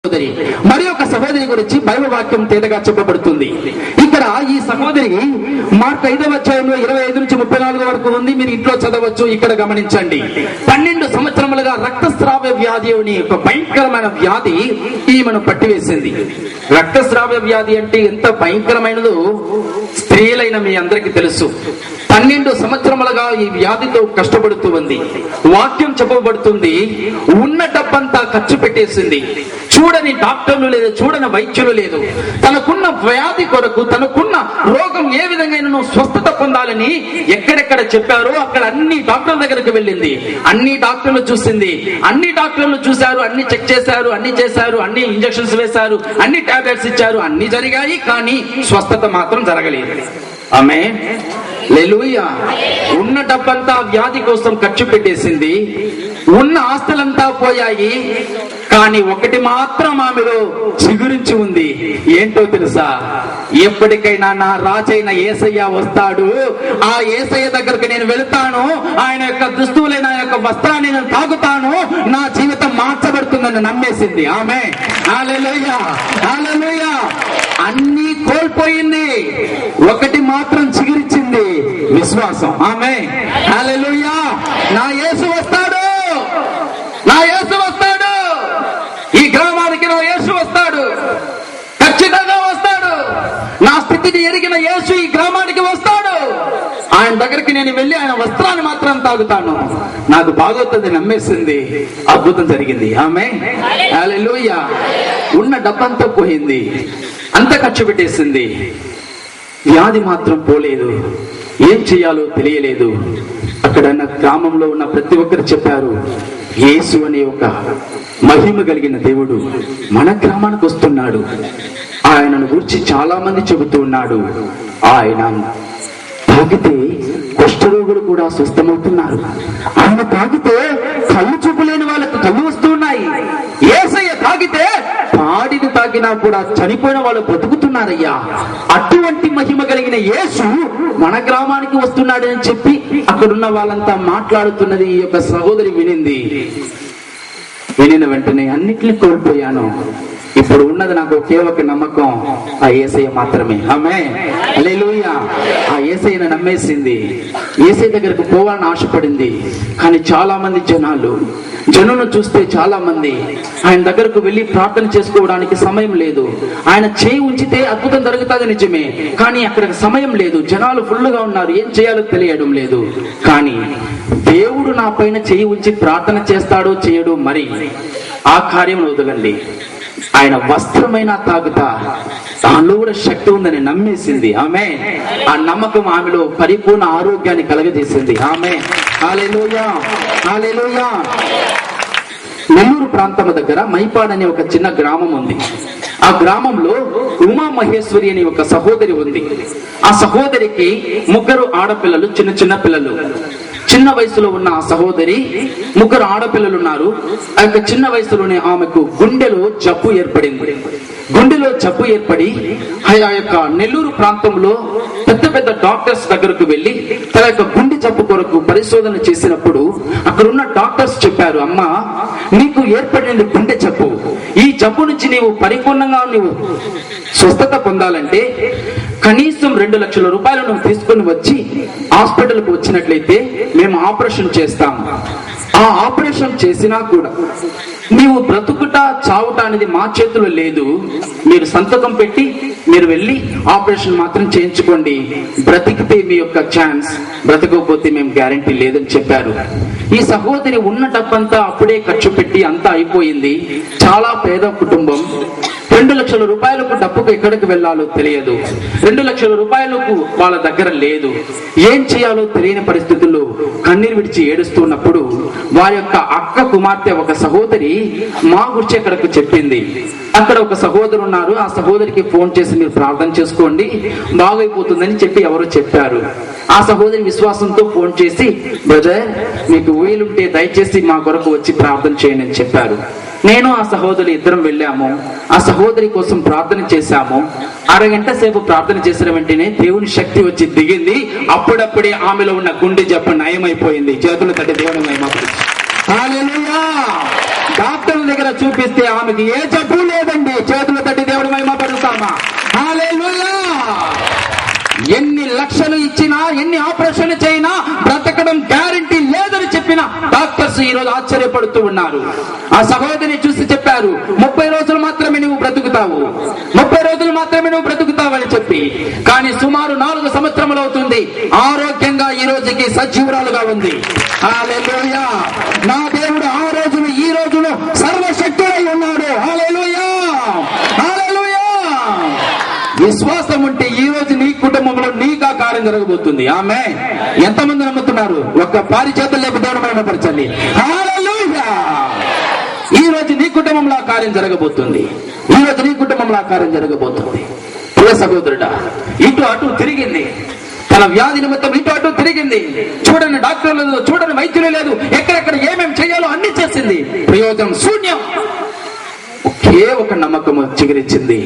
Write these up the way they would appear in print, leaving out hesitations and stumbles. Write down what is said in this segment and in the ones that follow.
మరి ఒక సహోదరి గురించి బైబిల్ వాక్యం తేటగా చెప్పబడుతుంది. ఇక్కడ ఈ సహోదరి మార్కు 5వ అధ్యాయంలో 25 నుంచి 34 వరకు ఉంది. మీరు ఇంట్లో చదవచ్చు. ఇక్కడ గమనించండి. 12 సంవత్సరములుగా రక్తస్రావ వ్యాధి అనే ఒక భయంకరమైన వ్యాధి ఈమెను పట్టివేసింది. రక్తస్రావ వ్యాధి అంటే ఎంత భయంకరమైనదో స్త్రీలైన మీ అందరికీ తెలుసు. 12 సంవత్సరములుగా ఈ వ్యాధితో కష్టపడుతూ ఉంది. వాక్యం చెప్పబడుతుంది, ఉన్న డబ్బంతా ఖర్చు పెట్టేసింది. చూడని డాక్టర్లు లేదు, చూడని వైద్యులు లేదు. తనకున్న వ్యాధి కొరకు, తనకున్న రోగం ఏ విధంగా స్వస్థత పొందాలని ఎక్కడెక్కడ చెప్పారో అక్కడ అన్ని డాక్టర్ల దగ్గరకు వెళ్ళింది. అన్ని డాక్టర్లు చూసింది. అన్ని డాక్టర్లు చూశారు, అన్ని చెక్ చేశారు, అన్ని చేశారు, అన్ని ఇంజక్షన్స్ వేశారు, అన్ని టాబ్లెట్స్ ఇచ్చారు, అన్ని జరిగాయి. కానీ స్వస్థత మాత్రం జరగలేదు. ఆమేన్, హల్లెలూయా. ఉన్న డబ్బంతా వ్యాధి కోసం ఖర్చు పెట్టేసింది. ఉన్న ఆస్తులంతా పోయాయి. కానీ ఒకటి మాత్రం ఆమెలో చిగురించి ఉంది. ఏంటో తెలుసా? ఎప్పటికైనా నా రాజైన యేసయ్య వస్తాడు, ఆ యేసయ్య దగ్గరకు నేను వెళుతాను, ఆయన యొక్క దుస్తువులైన ఆయన యొక్క వస్త్రాన్ని నేను తాగుతాను, నా జీవితం మార్చబడుతుందని నమ్మేసింది. ఆమేన్, హల్లెలూయా, హల్లెలూయా. అన్ని కోల్పోయింది, ఒకటి మాత్రం చిగురించింది, విశ్వాసం. ఆమేన్, హల్లెలూయా. నా యేసు వస్తాడు, నా యేసు వస్తాడు, ఈ గ్రామానికి నా యేసు వస్తాడు, ఖచ్చితంగా వస్తాడు. నా స్థితిని ఎరిగిన యేసు ఈ గ్రామానికి వస్తాడు. ఆయన దగ్గరికి నేను వెళ్ళి ఆయన వస్త్రాన్ని మాత్రం తాగుతాను, నాకు బాగవుతుంది నమ్మేసింది. అద్భుతం జరిగింది. ఆమేన్, హల్లెలూయా. ఉన్న డబ్బంతా పోయింది, అంత ఖర్చు పెట్టేసింది. వ్యాధి మాత్రం పోలేదు. ఏం చేయాలో తెలియలేదు. అక్కడ గ్రామంలో ఉన్న ప్రతి ఒక్కరు చెప్పారు, యేసు అనే ఒక మహిమ కలిగిన దేవుడు మన గ్రామానికి వస్తున్నాడు. ఆయనను గురించి చాలా మంది చెబుతూ ఉన్నాడు. ఆయన తాగితే కుష్ఠరోగులు కూడా స్వస్థమవుతున్నారు. ఆయన తాగితే కళ్ళు చూపు లేని వాళ్ళకు కళ్ళు వస్తున్నాయి. యేసయ్య తాగితే పాడిని తాగినా కూడా చనిపోయిన వాళ్ళు బ్రతుకుతున్నారయ్యా. అటువంటి మహిమ కలిగిన యేసు మన గ్రామానికి వస్తున్నాడని చెప్పి అక్కడున్న వాళ్ళంతా మాట్లాడుతున్నది ఈ యొక్క సహోదరి వినింది. వినిన వెంటనే అన్నిటిని కోల్పోయాను. ఇప్పుడు ఉన్నది నాకు ఒకే ఒక నమ్మకం, ఆ యేసయ్య మాత్రమే. ఆమేన్, హల్లెలూయా. ఆ యేసయ్యను నమ్మేసింది. యేసయ్య దగ్గరకు పోవాలని ఆశపడింది. కానీ చాలా మంది జనులను చూస్తే చాలా మంది ఆయన దగ్గరకు వెళ్ళి ప్రార్థన చేసుకోవడానికి సమయం లేదు. ఆయన చేయి ఉంచితే అద్భుతం జరుగుతుంది నిజమే, కానీ అక్కడ సమయం లేదు. జనాలు ఫుల్గా ఉన్నారు, ఏం చేయాలో తెలియడం లేదు. కానీ దేవుడు నా పైన చేయి ఉంచి ప్రార్థన చేస్తాడో చేయడో మరి ఆ కార్యం వదలండి. ఆయన వస్త్రమైన తాగుతా, దానిలో కూడా శక్తి ఉందని నమ్మేసింది. ఆమేన్. ఆ నమ్మకం ఆమెలో పరిపూర్ణ ఆరోగ్యాన్ని కలగజేసింది. ఆమేన్, హల్లెలూయా, హల్లెలూయా. నెల్లూరు ప్రాంతం దగ్గర మైపాడ్ అనే ఒక చిన్న గ్రామం ఉంది. ఆ గ్రామంలో ఉమా మహేశ్వరి అనే ఒక సహోదరి ఉంది. ఆ సహోదరికి 3 ఆడపిల్లలు, చిన్న పిల్లలు. చిన్న వయసులో ఉన్న ఆ సహోదరి 3 ఆడపిల్లలు ఉన్నారు. ఆ యొక్క చిన్న వయసులోనే ఆమెకు గుండెలో జబ్బు ఏర్పడింది. గుండెలో జబ్బు ఏర్పడి ఆ యొక్క నెల్లూరు ప్రాంతంలో పెద్ద డాక్టర్స్ దగ్గరకు వెళ్ళి తన యొక్క గుండె జబ్బు కొరకు పరిశోధన చేసినప్పుడు అక్కడ ఉన్న డాక్టర్స్ చెప్పారు, అమ్మా నీకు ఏర్పడిన గుండె జబ్బు, ఈ జబ్బు నుంచి నీవు పరిపూర్ణంగా స్వస్థత పొందాలంటే కనీసం 2 లక్షల రూపాయలు నువ్వు తీసుకుని వచ్చి హాస్పిటల్కి వచ్చినట్లయితే మేము ఆపరేషన్ చేస్తాం. ఆ ఆపరేషన్ చేసినా కూడా నీవు బ్రతుకుట చావుట అనేది మా చేతిలో లేదు. మీరు సంతకం పెట్టి మీరు వెళ్ళి ఆపరేషన్ మాత్రం చేయించుకోండి. బ్రతికితే మీ యొక్క ఛాన్స్, బ్రతకపోతే మేము గ్యారంటీ లేదని చెప్పారు. ఈ సహోదరి ఉన్న డబ్బంతా అప్పుడే ఖర్చు పెట్టి అంతా అయిపోయింది. చాలా పేద కుటుంబం. 2 లక్షల రూపాయలకు డబ్బుకు ఎక్కడికి వెళ్ళాలో తెలియదు. 2 లక్షల రూపాయలకు వాళ్ళ దగ్గర లేదు. ఏం చేయాలో తెలియని పరిస్థితుల్లో కన్నీరు విడిచి ఏడుస్తున్నప్పుడు వారి యొక్క అక్క కుమార్తె ఒక సహోదరి మా గురించి అక్కడికి చెప్పింది. అక్కడ ఒక సహోదరు ఉన్నారు, ఆ సహోదరికి ఫోన్ చేసి మీరు ప్రార్థన చేసుకోండి బాగైపోతుందని చెప్పి ఎవరో చెప్పారు. ఆ సహోదరి విశ్వాసంతో ఫోన్ చేసి, బ్రదర్ మీకు వీలుంటే దయచేసి మా కొరకు వచ్చి ప్రార్థన చేయండి అని చెప్పారు. నేను ఆ సహోదరి ఇద్దరం వెళ్ళాము. ఆ సహోదరి కోసం ప్రార్థన చేశాము. అరగంట సేపు ప్రార్థన చేసిన వెంటనే దేవుని శక్తి వచ్చి దిగింది. అప్పుడప్పుడే ఆమెలో ఉన్న గుండె జబ్బు నయమైపోయింది. చేతులు తట్టి దేవుని మహిమ. హల్లెలూయా. డాక్టర్ దగ్గర చూపిస్తే ఆమెకి ఏ జబ్బు లేదండి. చేతులు తట్టి దేవుడి మహిమ పరుస్తామా? హల్లెలూయా. ఎన్ని లక్షలు ఇచ్చినా, ఎన్ని ఆపరేషన్లు చేయినా బ్రతకడం గ్యారంటీ లేదని చెప్పిన డాక్టర్స్ ఈ రోజు ఆశ్చర్యపడుతూ ఉన్నారు. ఆ సహోదరిని చూసి చెప్పారు, 30 రోజులు మాత్రమే నువ్వు బ్రతుకుతావు, 30 రోజులు మాత్రమే నువ్వు బ్రతుకుతావు అని చెప్పి. కానీ సుమారు 4 సంవత్సరములు అవుతుంది, ఆరోగ్యంగా ఈ రోజుకి సజీవురాలుగా ఉంది. హల్లెలూయా. నా దేవుడు ఆ రోజును ఈ రోజును సర్వశక్తుడై ఉన్నాడు. హల్లెలూయా. హల్లెలూయా. విశ్వాసం ఉంటే ఈ రోజు నీ కుటుంబంలో నీకా కార్యం జరగబోతుంది. ఆమె ఎంతమంది నమ్ముతున్నారు? ఒక్క పారి చేతులు లేపు దేవుని మహిమపరచండి. హల్లెలూయా. ఈ రోజు నీ కుటుంబంలో ఆ కార్యం జరగబోతుంది. ఈ రోజు నీ కుటుంబంలో ఆ కార్యం జరగబోతుంది. ప్రియ సహోదరుడా, ఇటు అటు తిరిగింది, తన వ్యాధి నిమిత్తం ఇటు అటు తిరిగింది. చూడని డాక్టర్ లేదు, చూడని వైద్యులు లేదు, ఎక్కడెక్కడ ఏమేమి చేయాలో అన్ని చేసింది, ప్రయోజనం శూన్యం. ఒకే ఒక నమ్మకం చిగురించింది,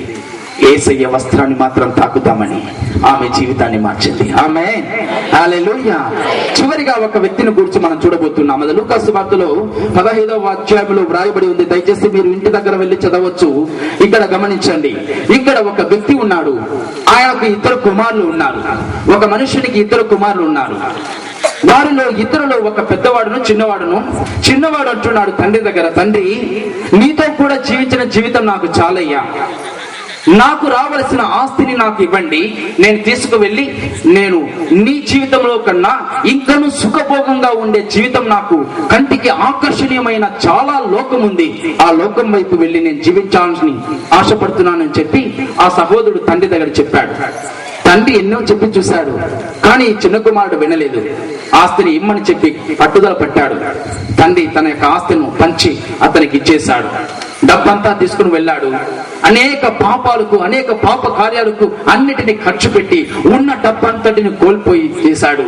యేసయ్య వస్త్రాన్ని మాత్రం తాకుతామని. ఆమె జీవితాన్ని మార్చింది. ఆమె హల్లెలూయా. చివరిగా ఒక వ్యక్తిని గురించి మనం చూడబోతున్నాం. అది లూకా సువార్తలో 15వ అధ్యాయంలో వ్రాయబడి ఉంది. దయచేసి మీరు ఇంటి దగ్గర వెళ్ళి చదవచ్చు. ఇక్కడ గమనించండి, ఇక్కడ ఒక వ్యక్తి ఉన్నాడు, ఆయనకు 2 కుమారులు ఉన్నారు. ఒక మనుషునికి 2 కుమారులు ఉన్నారు. వారిలో ఇద్దరులో ఒక పెద్దవాడును చిన్నవాడును. చిన్నవాడు అంటున్నాడు తండ్రి దగ్గర, తండ్రి నీతో కూడా జీవించిన జీవితం నాకు చాలయ్యా, నాకు రావలసిన ఆస్తిని నాకు ఇవ్వండి, నేను తీసుకువెళ్ళి నేను నీ జీవితంలో కన్నా ఇంకను సుఖభోగంగా ఉండే జీవితం, నాకు కంటికి ఆకర్షణీయమైన చాలా లోకం ఉంది, ఆ లోకం వైపు వెళ్ళి నేను జీవించాలని ఆశపడుతున్నానని చెప్పి ఆ సహోదరుడు తండ్రి దగ్గర చెప్పాడు. తండ్రి ఎన్నో చెప్పి చూశాడు, కానీ చిన్న కుమారుడు వినలేదు. ఆస్తిని ఇమ్మని చెప్పి పట్టుదల పట్టాడు. తండ్రి తన యొక్క ఆస్తిని పంచి అతనికి ఇచ్చేశాడు. డబ్బంతా తీసుకుని వెళ్ళాడు. అనేక పాపాలకు, అనేక పాప కార్యాలకు అన్నిటిని ఖర్చు పెట్టి ఉన్న డబ్బంతటిని కోల్పోయి చేశాడు.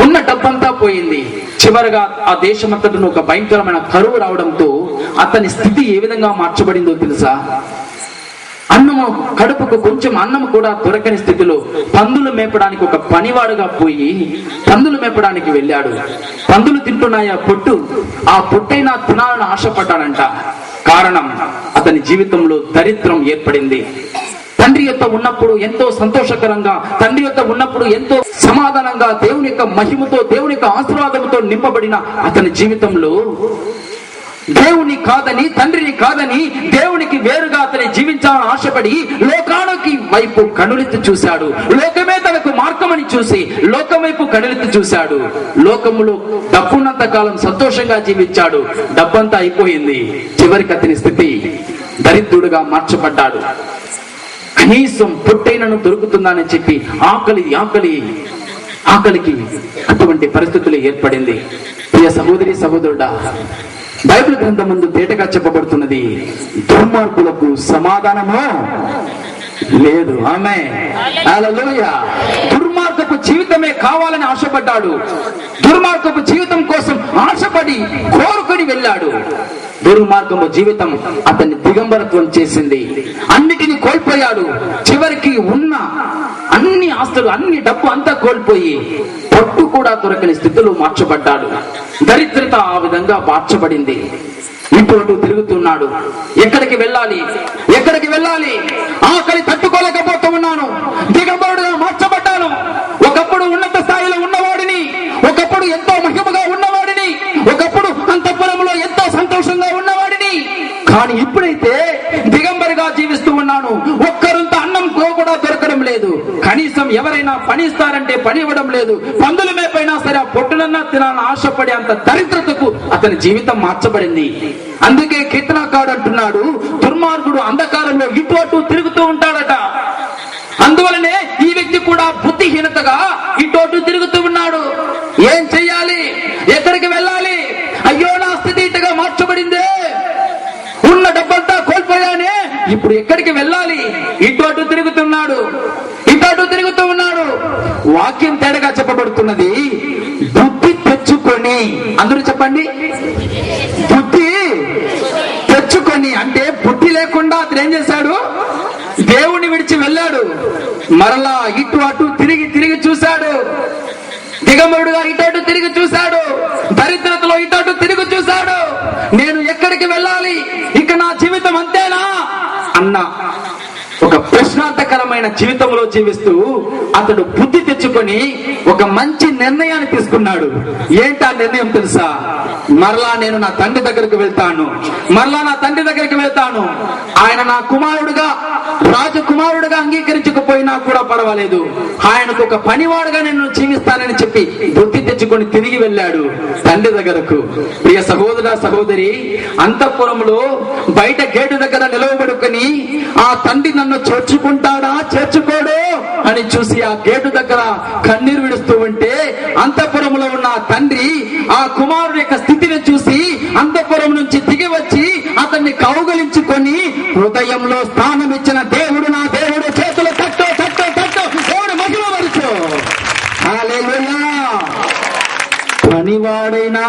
ఉన్న డబ్బంతా పోయింది. చివరగా ఆ దేశమంతటిని ఒక భయంకరమైన కరువు రావడంతో అతని స్థితి ఏ విధంగా మార్చబడిందో తెలుసా? అన్నము, కడుపుకు కొంచెం అన్నం కూడా దొరకని స్థితిలో పందులు మేపడానికి ఒక పనివాడుగా పోయి పందులు మేపడానికి వెళ్ళాడు. పందులు తింటున్నాయి ఆ పొట్టు, ఆ పొట్టైనా తినాలని ఆశపడ్డాడంట. కారణం, అతని జీవితంలో దరిద్రం ఏర్పడింది. తండ్రి యొక్క ఉన్నప్పుడు ఎంతో సంతోషకరంగా, తండ్రి యొక్క ఉన్నప్పుడు ఎంతో సమాధానంగా, దేవుని యొక్క మహిమతో, దేవుని యొక్క ఆశీర్వాదంతో నింపబడిన అతని జీవితంలో దేవుని కాదని, తండ్రిని కాదని, దేవునికి వేరుగా అతని జీవించాలని ఆశపడి లోకానికి వైపు కనులెత్తి చూశాడు. లోకమే తనకు మార్గమని చూసి లోకం వైపు కనులెత్తి చూశాడు. లోకములో డబ్బున్నంత కాలం సంతోషంగా జీవించాడు. డబ్బంతా అయిపోయింది. చివరికి అతని స్థితి దరిద్రుడుగా మార్చబడ్డాడు. కనీసం పొట్టైనను దొరుకుతుందని చెప్పి ఆకలికి అటువంటి పరిస్థితులు ఏర్పడింది. ప్రియ సహోదరి సహోదరుడా, బైబిల్ గ్రంథం ముందు తేటగా చెప్పబడుతున్నది, దుర్మార్గులకు సమాధానము లేదు. ఆమె హల్లెలూయా. దుర్మార్గపు జీవితమే కావాలని ఆశపడ్డాడు. దుర్మార్గపు జీవితం కోసం ఆశపడి కోరుకొని వెళ్ళాడు. దుర్మార్గము జీవితం అతన్ని దిగంబరత్వం చేసింది. అన్నిటిని కోల్పోయాడు. చివరికి ఉన్న అన్ని ఆస్తులు, అన్ని డబ్బు అంతా కోల్పోయి పొట్టు కూడా దొరకని స్థితిలో మార్చబడ్డాడు. దరిద్రత ఆ విధంగా మార్చబడింది. ఇటు తిరుగుతున్నాడు. ఎక్కడికి వెళ్ళాలి, ఎక్కడికి వెళ్ళాలి? ఆకలి తట్టుకోలేకపోతూ ఉన్నాను. దిగంబరుడుగా మార్చబడ్డాను. ఒకప్పుడు ఉన్నత స్థాయిలో ఉన్నవాడిని, ఒకప్పుడు ఎంతో మహిమగా ఉన్నవాడిని, ఒకప్పుడు అంతఃపురంలో ఎంతో సంతోషంగా ఉన్నవాడిని. కానీ ఇప్పుడైతే దిగంబరిగా జీవిస్తూ ఉన్నాను. ఒక్కరంత అన్నం కూడా దొరకడం లేదు. కనీసం ఎవరైనా పని ఇస్తారంటే పని ఇవ్వడం లేదు. పందుల మేపైనా సరే ఆ పొట్టునన్నా తినాలని ఆశపడే అంత దరిద్రతకు అతని జీవితం మార్చబడింది. అందుకే కీర్తనకారుడు అంటున్నాడు, దుర్మార్గుడు అంధకారంలో ఇటు అటు తిరుగుతూ ఉంటాడట. అందువలనే ఈ వ్యక్తి కూడా బుద్ధిహీనతగా ఇటు అటు తిరుగుతూ ఉన్నాడు. ఏం చెయ్యాలి, ఎక్కడికి వెళ్ళాలి? అయ్యో నా స్థితి ఇటుగా మార్చబడిందే, ఉన్న డబ్బంతా కోల్పోయానే, ఇప్పుడు ఎక్కడికి వెళ్ళాలి? ఇటు అటు తిరుగుతున్నాడు, ఇటు అటు తిరుగుతూ ఉన్నాడు. వాక్యం తేడాగా చెప్పబడుతున్నది, బుద్ధి తెచ్చుకొని. అందరూ చెప్పండి, బుద్ధి తెచ్చుకొని. అంటే బుద్ధి లేకుండా అతను ఏం చేశాడు? దేవుణ్ణి విడిచి వెళ్ళాడు. మరలా ఇటు అటు తిరిగి చూశాడు. దిగంబరుడుగా ఇటు అటు తిరిగి చూశాడు. దరిద్రతలో ఇటు అటు తిరిగి చూశాడు. నేను ఎక్కడికి వెళ్ళాలి? ఇక నా అన్న ఒక ప్రశ్నార్థకరమైన జీవితంలో జీవిస్తూ అతడు బుద్ధి తెచ్చుకొని ఒక మంచి నిర్ణయాన్ని తీసుకున్నాడు. ఏంటా నిర్ణయం తెలుసా? మరలా నేను నా తండ్రి దగ్గరికి వెళ్తాను, మరలా నా తండ్రి దగ్గరికి వెళ్తాను. ఆయన నా కుమారుడుగా, రాజకుమారుడుగా అంగీకరించకపోయినా కూడా పర్వాలేదు, ఆయనకు ఒక పనివాడుగా నేను జీవిస్తానని చెప్పి బుద్ధి తెచ్చుకొని తిరిగి వెళ్ళాడు తండ్రి దగ్గరకు. ప్రియ సహోదర సహోదరి, అంతఃపురంలో బయట గేటు దగ్గర నిలవబడుకొని ఆ తండ్రి నన్ను చేర్చుకుంటాడా చేర్చుకోడు అని చూసి ఆ గేటు దగ్గర కన్నీరు విడుస్తూ ఉంటే, అంతఃపురంలో ఉన్న ఆ తండ్రి ఆ కుమారుడి యొక్క స్థితిని చూసి అంతఃపురం నుంచి దిగి వచ్చి అతన్ని కౌగలించుకొని, హృదయంలో స్థానం ఇచ్చిన దేవుడు నా దేవుడు, చేతులు తట్టు తట్టు తట్టు, దేవుడు మహిమపరచు. హల్లెలూయా. పనివాడైనా,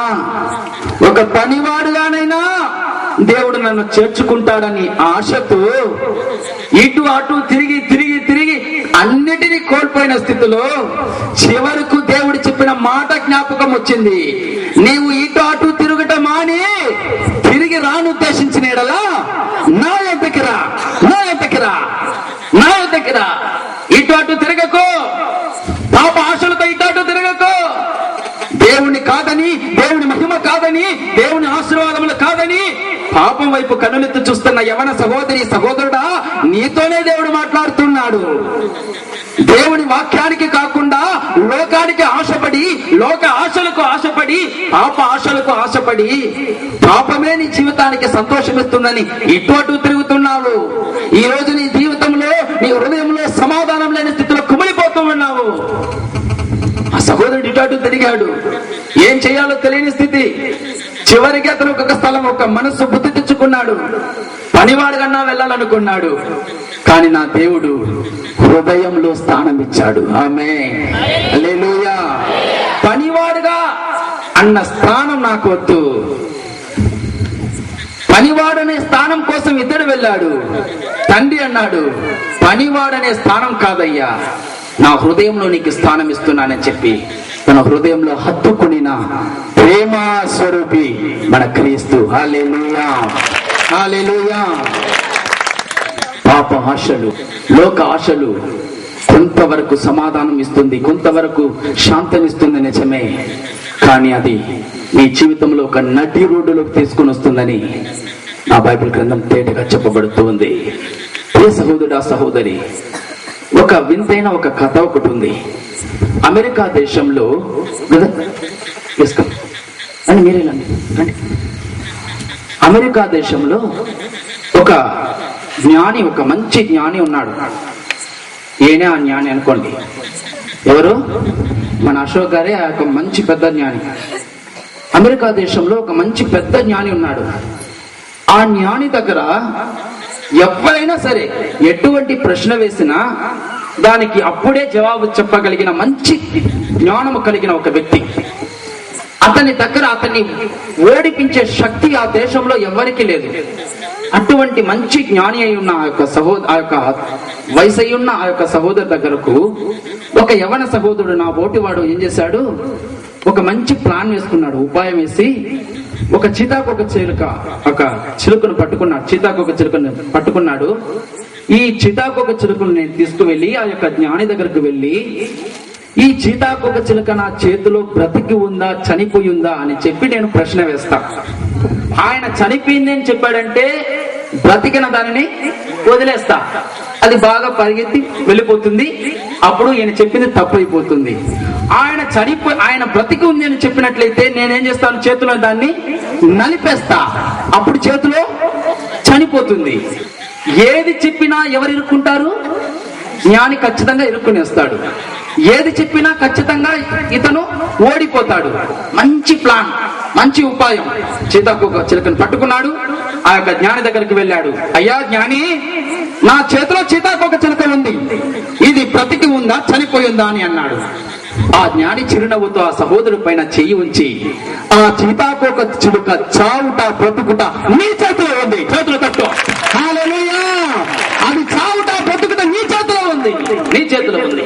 ఒక పనివాడుగానైనా దేవుడు నన్ను చేర్చుకుంటాడని ఆశతో ఇటు అటు తిరిగి తిరిగి తిరిగి అన్నిటినీ కోల్పోయిన స్థితిలో చివరకు దేవుడు చెప్పిన మాట జ్ఞాపకం వచ్చింది. నీవు ఇటు అటు తిరుగుట మాని తిరిగి రానుద్దేశించిన ఎడలా నా యొద్దకి రా, నా యొద్దకి రా, నా యొద్దకి రా. ఇటు అటు తిరగకు, పాప ఆశలతో ఇటు అటు తిరగకు. దేవుని కాదని, దేవుని మహిమ కాదని, దేవుని ఆశీర్వాదములు కాదని పాపం వైపు కన్నులెత్తి చూస్తున్న యవన సహోదరి సహోదరుడా, నీతోనే దేవుడు మాట్లాడుతున్నాడు. దేవుని వాక్యానికి కాకుండా లోకానికి ఆశపడి, లోక ఆశలకు ఆశపడి, పాప ఆశలకు ఆశపడి, పాపమే నీ జీవితానికి సంతోషమిస్తుందని ఇటు అటు తిరుగుతున్నావు. ఈ రోజు నీ జీవితంలో, నీ హృదయంలో సమాధానం లేని స్థితిలో కుమిలిపోతూ ఉన్నావు. ఆ సహోదరుడు ఇటు అటు తిరిగాడు, ఏం చేయాలో తెలియని స్థితి. చివరికి అతను ఒక స్థలం, ఒక మనసు బుద్ధి తెచ్చుకున్నాడు. పనివాడుగన్నా వెళ్ళాలనుకున్నాడు, కానీ నా దేవుడు హృదయంలో స్థానం ఇచ్చాడు. ఆమేన్, హల్లెలూయా. పనివాడుగా అన్న స్థానం నాకు వద్దు. పనివాడనే స్థానం కోసం ఇద్దడు వెళ్ళాడు. తండ్రి అన్నాడు, పనివాడనే స్థానం కాదయ్యా, నా హృదయంలో నీకు స్థానం ఇస్తున్నానని చెప్పి తన హృదయంలో హత్తుకునిన ప్రేమ స్వరూపి మన క్రీస్తు. హల్లెలూయా, హల్లెలూయా. పాప ఆశలు, లోక ఆశలు కొంతవరకు సమాధానం ఇస్తుంది, కొంతవరకు శాంతమిస్తుంది, నిజమే. కానీ అది నీ జీవితంలో ఒక నటి రోడ్డులోకి తీసుకుని వస్తుందని నా బైబిల్ గ్రంథం తేటగా చెప్పబడుతూ ఉంది. ఏ సహోదరుడా సహోదరి, ఒక వింతైన ఒక కథ ఒకటి ఉంది. అమెరికా దేశంలో అని మీరేలండి, అమెరికా దేశంలో ఒక జ్ఞాని, ఒక మంచి జ్ఞాని ఉన్నాడు. ఏనే ఆ జ్ఞాని అనుకోండి, ఎవరు? మన అశోక్ గారే ఒక మంచి పెద్ద జ్ఞాని. అమెరికా దేశంలో ఒక మంచి పెద్ద జ్ఞాని ఉన్నాడు. ఆ జ్ఞాని దగ్గర ఎవరైనా సరే ఎటువంటి ప్రశ్న వేసినా దానికి అప్పుడే జవాబు చెప్పగలిగిన మంచి జ్ఞానము కలిగిన ఒక వ్యక్తి. అతని దగ్గర అతన్ని ఓడిపించే శక్తి ఆ దేశంలో ఎవరికి లేదు. అటువంటి మంచి జ్ఞాని అయి ఉన్న ఆ యొక్క వయసు అయి ఉన్న ఆ యొక్క సహోదరు దగ్గరకు ఒక యవన సహోదరుడు, నా ఓటివాడు, ఏం చేశాడు? ఒక మంచి ప్లాన్ వేసుకున్నాడు, ఉపాయం వేసి ఒక చిలుకను పట్టుకున్నాడు. చిలుకను పట్టుకున్నాడు. ఈ చిలుకను నేను తీసుకువెళ్ళి ఆ యొక్క జ్ఞాని దగ్గరకు వెళ్ళి, ఈ చిలుక నా చేతిలో బ్రతికి ఉందా, చనిపోయి ఉందా అని చెప్పి నేను ప్రశ్న వేస్తా. ఆయన చనిపోయింది అని చెప్పాడంటే బ్రతికిన దానిని వదిలేస్తా, అది బాగా పరిగెత్తి వెళ్ళిపోతుంది. అప్పుడు ఈయన చెప్పింది తప్పైపోతుంది. ఆయన బ్రతికి ఉంది అని చెప్పినట్లయితే నేనేం చేస్తాను? చేతిలో దాన్ని నలిపేస్తా, అప్పుడు చేతిలో చనిపోతుంది. ఏది చెప్పినా ఎవరు ఇరుక్కుంటారు? జ్ఞాని ఖచ్చితంగా ఇరుక్కునేస్తాడు. ఏది చెప్పినా ఖచ్చితంగా ఇతను ఓడిపోతాడు. మంచి ప్లాన్, మంచి ఉపాయం. చిలుకను పట్టుకున్నాడు, ఆ యొక్క జ్ఞాని దగ్గరికి వెళ్ళాడు. అయ్యా జ్ఞాని, నా చేతిలో చిలుక ఉంది, ఇది బ్రతికి ఉందా, చనిపోయిందా అని అన్నాడు. ఆ జ్ఞాని చిరునవ్వుతో ఆ సహోదరు పైన చెయ్యి ఉంచి, ఆ చిలుక చావుట బ్రతుకుట నీ చేతిలో ఉంది, చేతులు తట్టు. హల్లెలూయా. అది చావుట బ్రతుకుట నీ చేతిలో ఉంది, నీ చేతిలో ఉంది,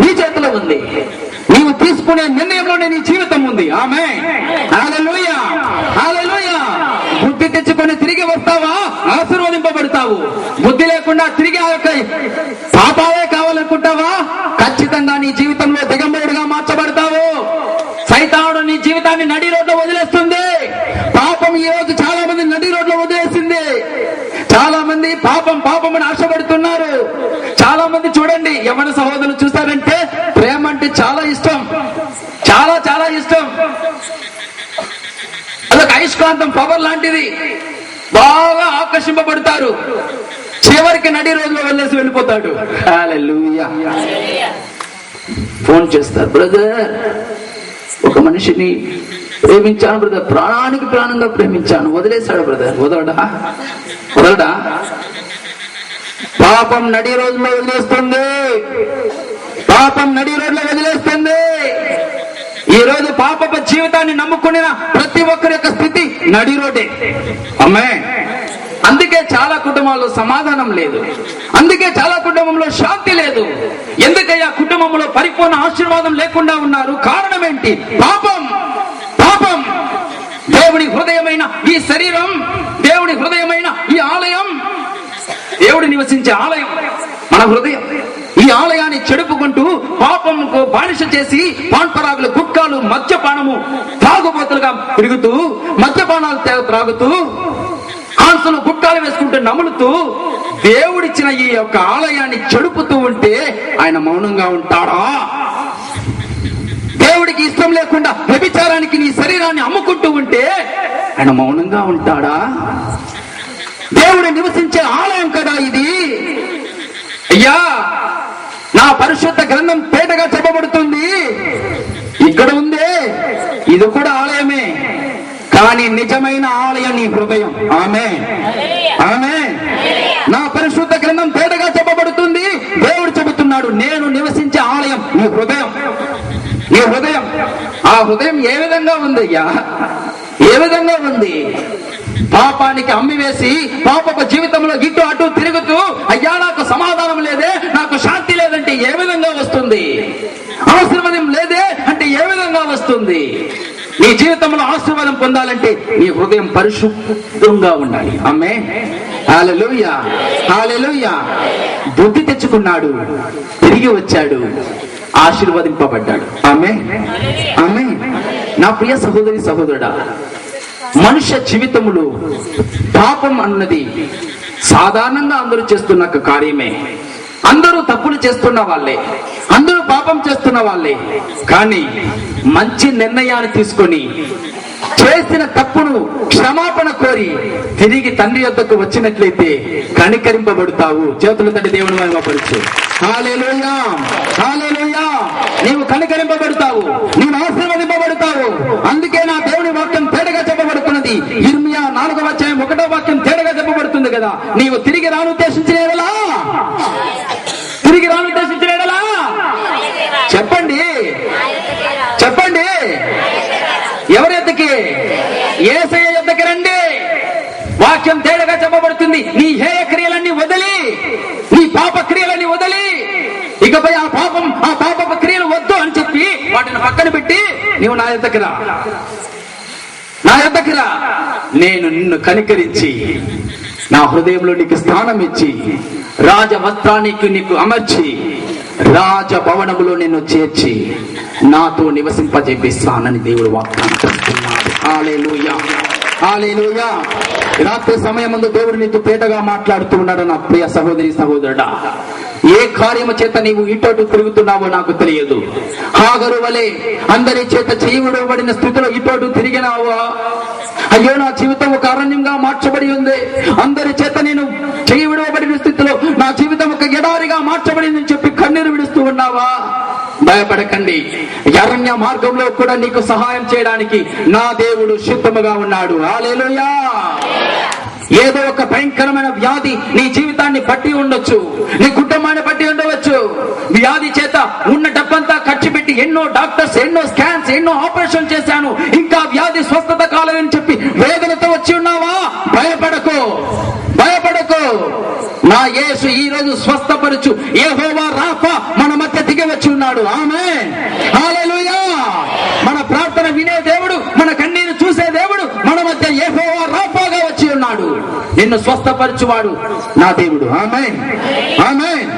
నీ చేతిలో ఉంది. నీవు తీసుకునే నిర్ణయంలోనే నీ జీవితం ఉంది. ఆమేన్, హల్లెలూయా, హల్లెలూయా. బుద్ధి తెచ్చుకొని తిరిగి వస్తావా? లేకుండా తిరిగి ఆ యొక్క పాపాలే కావాలనుకుంటావా? ఖచ్చితంగా నీ జీవితంలో దిగంబరుడుగా మార్చబడతావు. సైతానుడు నీ జీవితాన్ని నడి రోడ్లో వదిలేస్తుంది. పాపం ఈ రోజు చాలా మంది నడి రోడ్లో వదిలేసింది. చాలా మంది పాపమని ఆశపడుతున్నారు. చాలా మంది చూడండి, యవ్వన సహోదరులు చూస్తారంటే ప్రేమ అంటే చాలా ఇష్టం, చాలా చాలా ఇష్టం. అదొక అయస్కాంతం, పవర్ లాంటిది. బాగా ఆకర్షింపబడతారు. చివరికి నడి రోజులో వెళ్ళేసి వెళ్ళిపోతాడు. హల్లెలూయా. ఫోన్ చేస్తారు, బ్రదర్ ఒక మనిషిని ప్రేమించాను బ్రదర్, ప్రాణానికి ప్రాణంగా ప్రేమించాను, వదిలేశాడు బ్రదర్. వదలడా? పాపం నడి రోజులో వదిలేస్తుంది. పాపం నడి రోడ్లో వదిలేస్తుంది. ఈ రోజు పాప జీవితాన్ని నమ్ముకున్న ప్రతి ఒక్కరి యొక్క స్థితి నడి రోడ్డే. అమ్మే, అందుకే చాలా కుటుంబాల్లో సమాధానం లేదు. అందుకే చాలా కుటుంబంలో శాంతి లేదు. ఎందుకయ్యా కుటుంబంలో పరిపూర్ణ ఆశీర్వాదం లేకుండా ఉన్నారు? కారణం ఏంటి? పాపం. పాపం. దేవుని హృదయమైన ఈ శరీరం, దేవుని హృదయమైన ఈ ఆలయం, దేవుడు నివసించే ఆలయం మన హృదయం. ఈ ఆలయాన్ని చెడుపుకుంటూ పాపంకు బానిస చేసి పాన్పరాగులు, గుట్కాలు, మద్యపానము త్రాగుబోతులుగా తిరుగుతూ, మద్యపానాలు త్రాగుతూ, హాన్సులు గుట్కాలు వేసుకుంటూ నములుతూ దేవుడిచ్చిన ఈ యొక్క ఆలయాన్ని చెడుపుతూ ఉంటే ఆయన మౌనంగా ఉంటాడా? దేవుడికి ఇష్టం లేకుండా వ్యభిచారానికి నీ శరీరాన్ని అమ్ముకుంటూ ఉంటే ఆయన మౌనంగా ఉంటాడా? దేవుడు నివసించే ఆలయం కదా ఇది. అయ్యా, నా పరిశుద్ధ గ్రంథం పేటగా చెప్పబడుతుంది. ఇక్కడ ఉందే, ఇది కూడా ఆలయమే. కానీ నిజమైన ఆలయం నీ హృదయం. ఆమేన్, ఆమేన్. నా పరిశుద్ధ గ్రంథం పేటగా చెప్పబడుతుంది. దేవుడు చెబుతున్నాడు, నేను నివసించే ఆలయం నీ హృదయం. నీ హృదయం. ఆ హృదయం ఏ విధంగా ఉంది అయ్యా? ఏ విధంగా ఉంది? పాపానికి అమ్మివేసి పాపపు జీవితంలో ఇటు అటు తిరుగుతూ, అయ్యా నాకు సమాధానం లేదే, నాకు శాంతి లేదంటే ఏ విధంగా వస్తుంది? ఆశీర్వాదం లేదే అంటే ఏ విధంగా వస్తుంది? నీ జీవితంలో ఆశీర్వాదం పొందాలంటే నీ హృదయం పరిశుద్ధంగా ఉండాలి. ఆమేన్, హల్లెలూయా, హల్లెలూయా. బుద్ధి తెచ్చుకున్నాడు, తిరిగి వచ్చాడు, ఆశీర్వదింపబడ్డాడు. ఆమేన్, ఆమేన్. నా ప్రియ సహోదరి సహోదరుడా, మనుష్య జీవితములో పాపం అన్నది సాధారణంగా అందరూ చేస్తున్న కార్యమే. అందరూ తప్పులు చేస్తున్న వాళ్ళే, అందరూ పాపం చేస్తున్న వాళ్ళే. కానీ మంచి నిర్ణయాన్ని తీసుకొని చేసిన తప్పును క్షమాపణ కోరి తిరిగి తండ్రి యొద్దకు వచ్చినట్లయితే కనికరింపబడతావు. చేతులు తట్టి దేవుని మహిమపరచు. హల్లెలూయా, హల్లెలూయా. నీవు కనికరింపబడతావు, నీవు ఆశీర్వదింపబడతావు. అందుకే నా దేవుని వాక్యం తేటగా చెప్పబడుతున్నది. ఇర్మియా 4వ అధ్యాయం 1వ వాక్యం తేటగా చెప్పబడుతుంది కదా. నీవు తిరిగి రానుద్దేశించిన ఎడలా, తిరిగి రానుద్దేశించిన ఎడలా చెప్పండి, చెప్పండి. ఎవరి యొద్దకి? యేసయ్య యొద్దకి రండి. వాక్యం తేటగా చెప్పబడుతుంది. నీ హేయ క్రియలన్నీ వదిలి, నీ పాప క్రియలన్నీ వదిలి, ఇకపై ఆ పాప క్రియలు వద్దు అని చెప్పి వాటిని పక్కన పెట్టి నీవు నా యొద్దకి రా, నా యొద్దకి రా. నేను నిన్ను కనికరించి నా హృదయంలో నీకు స్థానం ఇచ్చి రాజ వస్త్రానికి నీకు అమర్చి రాజ భవనములో నిన్ను చేర్చి నాతో నివసింపజేపిస్తానని దేవుడు వాగ్దానం చేస్తున్నాడు. హల్లెలూయా, హల్లెలూయా. రాత్రి సమయమందు దేవుడు నీతో పేటగా మాట్లాడుతూ ఉన్నాడు. నా ప్రియ సహోదరి సహోదరుడా, ఏ కార్యము చేత నీవు ఇటు తిరుగుతున్నావో నాకు తెలియదు. హాగరు వలె అందరి చేత చేయబడిన స్థితిలో ఇటు తిరిగినావా? అయ్యో, నా జీవితం ఒక అరణ్యంగా మార్చబడి ఉంది, అందరి చేత నేను చేయబడిన స్థితిలో నా జీవితం ఒక ఎడారిగా మార్చబడిందని చెప్పి కన్నీరు విడుస్తూ ఉన్నావా? భయపడకండి. అరణ్య మార్గంలో కూడా నీకు సహాయం చేయడానికి నా దేవుడు సిద్ధముగా ఉన్నాడు. హల్లెలూయా. ఏదో ఒక భయంకరమైన వ్యాధి నీ జీవితాన్ని బట్టి ఉండొచ్చు, నీ కుటుంబాన్ని బట్టి ఉండవచ్చు. వ్యాధి చేత ఉన్న డబ్బంతా ఖర్చు పెట్టి ఎన్నో డాక్టర్స్, ఎన్నో స్కాన్స్, ఎన్నో ఆపరేషన్ చేశాను, ఇంకా వ్యాధి స్వస్థత కాలేదని చెప్పి వేదనతో వచ్చి ఉన్నావా? భయపడకు, భయపడకు. నా యేసు ఈ రోజు స్వస్థపరచు యెహోవా రాఫా మన మధ్య దిగి వచ్చి ఉన్నాడు. ఆమేన్, హల్లెలూయా. మన ప్రార్థన వినే దేవుడు, మన కన్నీరు చూసే దేవుడు మన మధ్య యెహోవా రాఫాగా వచ్చి ఉన్నాడు. నిన్ను స్వస్థపరచువాడు నా దేవుడు. ఆమేన్, ఆమేన్.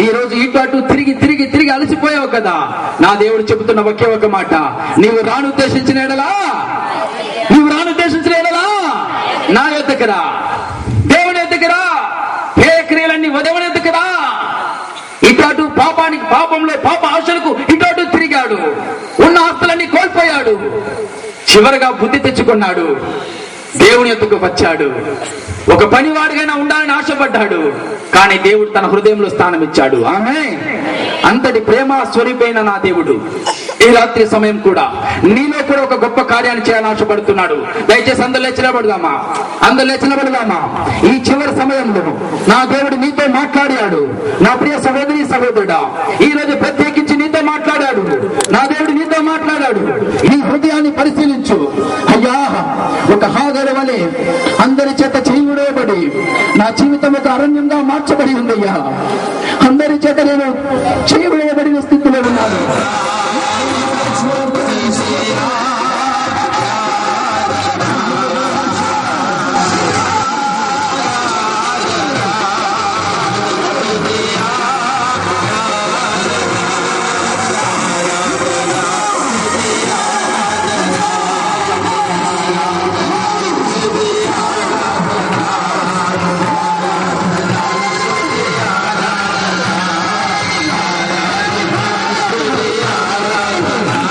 ఈ రోజు ఇటు అటు తిరిగి తిరిగి తిరిగి అలసిపోయావు కదా, నా దేవుడు చెబుతున్న ఒకే ఒక మాట, నీవు రానుద్దేశించిన ఎడలా, నీవు రానుద్దేశించిన ఎడలా నా యొద్దకు రా, దేవుని యొద్దకు రా, ఏ క్రియలన్నీ దేవుని యొద్దకు రా. ఇటు అటు పాపానికి, పాపంలో పాప ఆశలకు ఇటు అటు తిరిగాడు, ఉన్న ఆస్తులన్నీ కోల్పోయాడు, చివరగా బుద్ధి తెచ్చుకున్నాడు, దేవుని యొద్దకు వచ్చాడు. ఒక పనివాడిగైనా ఉండాలని ఆశపడ్డాడు, కానీ దేవుడు తన హృదయంలో స్థానం ఇచ్చాడు. ఆమేన్. అంతటి ప్రేమ స్వరూపైన నా దేవుడు ఈ రాత్రి సమయం కూడా నీలో కూడా ఒక గొప్ప కార్యాన్ని చేయాలని ఆశపడుతున్నాడు. దయచేసి అందరూ లేచినబడదామా, అందరూ లేచినబడదామా. ఈ చివరి సమయంలో నా దేవుడు నీతో మాట్లాడాడు. నా ప్రియ సహోదరి సహోదరుడా, ఈ రోజు ప్రత్యేకించి నీతో మాట్లాడాడు. నా దేవుడు నీతో మాట్లాడాడు. నీ హృదయాన్ని పరిశీలించు. అయ్యా, ఒక హాగరు వలె అందరి చేత చేయుడేబడి నా జీవితం ఒక అరణ్యంగా మార్చబడి ఉందయ్యా. అందరి చేత నేను చేయుడు